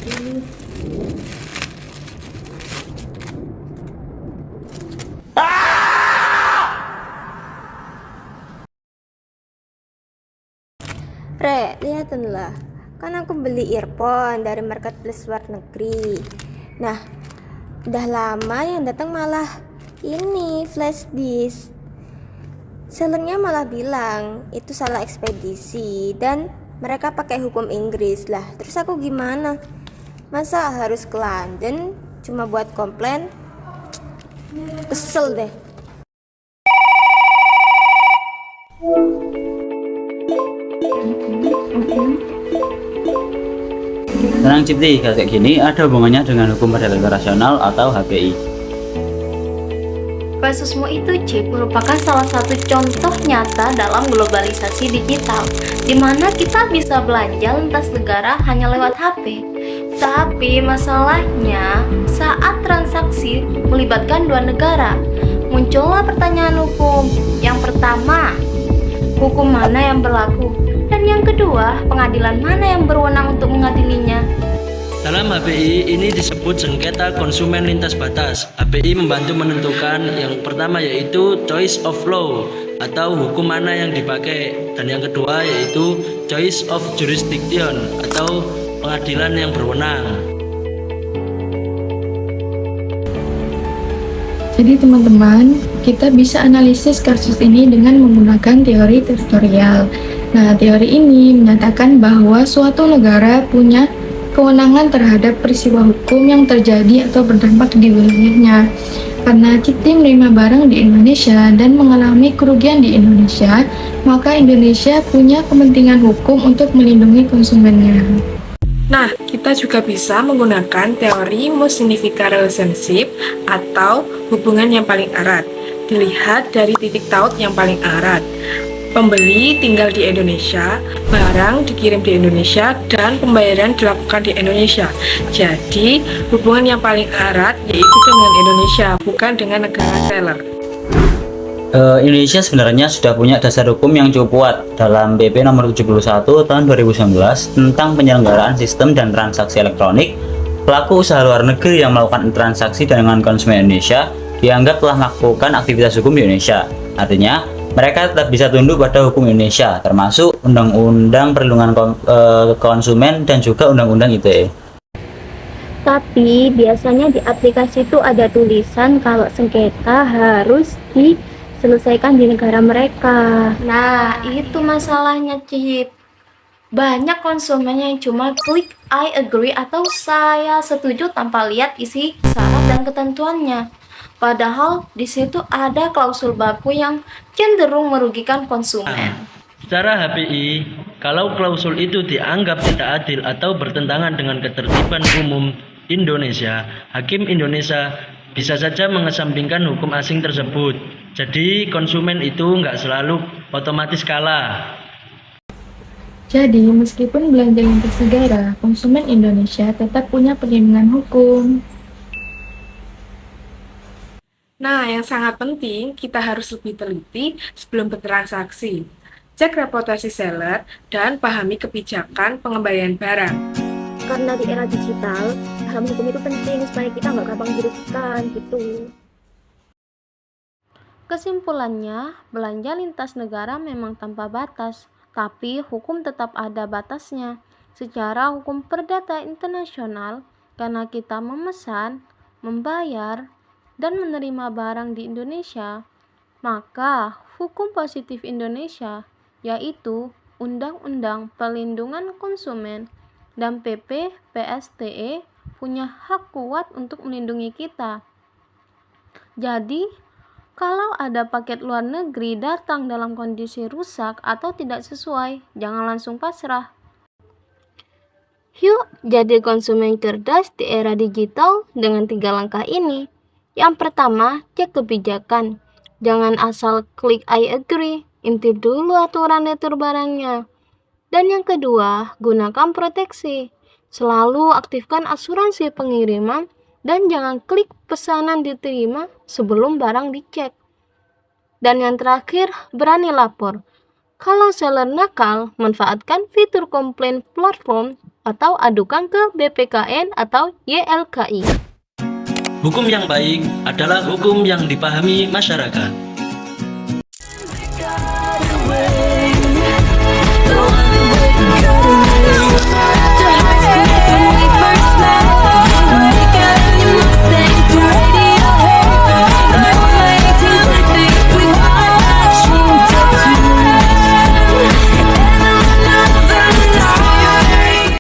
Re, lihatanlah. Kan aku beli earphone dari marketplace luar negeri. Nah, udah lama yang datang malah ini flash disk. Sellernya malah bilang itu salah ekspedisi dan mereka pakai hukum Inggris lah. Terus aku gimana? Masa harus ke London cuma buat komplain? Kesel deh. Tenang Cipti, kayak gini ada hubungannya dengan hukum perdata internasional atau HPI. Kasusmu itu, Cip, merupakan salah satu contoh nyata dalam globalisasi digital, di mana kita bisa belanja lintas negara hanya lewat HP. Tapi masalahnya, saat transaksi melibatkan dua negara, muncullah pertanyaan hukum. Yang pertama, hukum mana yang berlaku? Dan yang kedua, pengadilan mana yang berwenang untuk mengadilinya? Dalam HPI ini disebut sengketa konsumen lintas batas. HPI membantu menentukan yang pertama yaitu choice of law atau hukum mana yang dipakai, dan yang kedua yaitu choice of jurisdiction atau pengadilan yang berwenang. Jadi teman-teman, kita bisa analisis kasus ini dengan menggunakan teori teritorial. Nah, teori ini menyatakan bahwa suatu negara punya kewenangan terhadap peristiwa hukum yang terjadi atau berdampak di wilayahnya. Karena Cipti menerima barang di Indonesia dan mengalami kerugian di Indonesia, maka Indonesia punya kepentingan hukum untuk melindungi konsumennya. Nah, kita juga bisa menggunakan teori most significant relationship atau hubungan yang paling erat. Dilihat dari titik taut yang paling erat. Pembeli tinggal di Indonesia, barang dikirim di Indonesia, dan pembayaran dilakukan di Indonesia. Jadi, hubungan yang paling erat yaitu dengan Indonesia, bukan dengan negara seller. Indonesia sebenarnya sudah punya dasar hukum yang cukup kuat dalam PP nomor 71 tahun 2019 tentang penyelenggaraan sistem dan transaksi elektronik. Pelaku usaha luar negeri yang melakukan transaksi dengan konsumen Indonesia dianggap telah melakukan aktivitas hukum di Indonesia. Artinya, mereka tetap bisa tunduk pada hukum Indonesia, termasuk Undang-Undang Perlindungan Konsumen dan juga Undang-Undang ITE. Tapi biasanya di aplikasi itu ada tulisan kalau sengketa harus diselesaikan di negara mereka. Nah, itu masalahnya, Cip. Banyak konsumen yang cuma klik I agree atau saya setuju tanpa lihat isi syarat dan ketentuannya. Padahal di situ ada klausul baku yang cenderung merugikan konsumen. Secara HPI, kalau klausul itu dianggap tidak adil atau bertentangan dengan ketertiban umum Indonesia, Hakim Indonesia bisa saja mengesampingkan hukum asing tersebut. Jadi konsumen itu nggak selalu otomatis kalah. Jadi, meskipun belanja lintas negara, konsumen Indonesia tetap punya perlindungan hukum. Nah, yang sangat penting, kita harus lebih teliti sebelum bertransaksi. Cek reputasi seller dan pahami kebijakan pengembalian barang. Karena di era digital, paham hukum itu penting supaya kita nggak gampang dirugikan gitu. Kesimpulannya, belanja lintas negara memang tanpa batas, tapi hukum tetap ada batasnya. Secara hukum perdata internasional, karena kita memesan, membayar, dan menerima barang di Indonesia, maka hukum positif Indonesia, yaitu Undang-Undang Perlindungan Konsumen dan PP PSTE, punya hak kuat untuk melindungi kita. Jadi, kalau ada paket luar negeri datang dalam kondisi rusak atau tidak sesuai, jangan langsung pasrah. Yuk jadi konsumen cerdas di era digital dengan 3 langkah ini. Yang pertama, cek kebijakan. Jangan asal klik I agree, intip dulu aturan retur barangnya. Dan yang kedua, gunakan proteksi. Selalu aktifkan asuransi pengiriman dan jangan klik pesanan diterima sebelum barang dicek. Dan yang terakhir, berani lapor. Kalau seller nakal, manfaatkan fitur komplain platform atau adukan ke BPKN atau YLKI. Hukum yang baik adalah hukum yang dipahami masyarakat. Go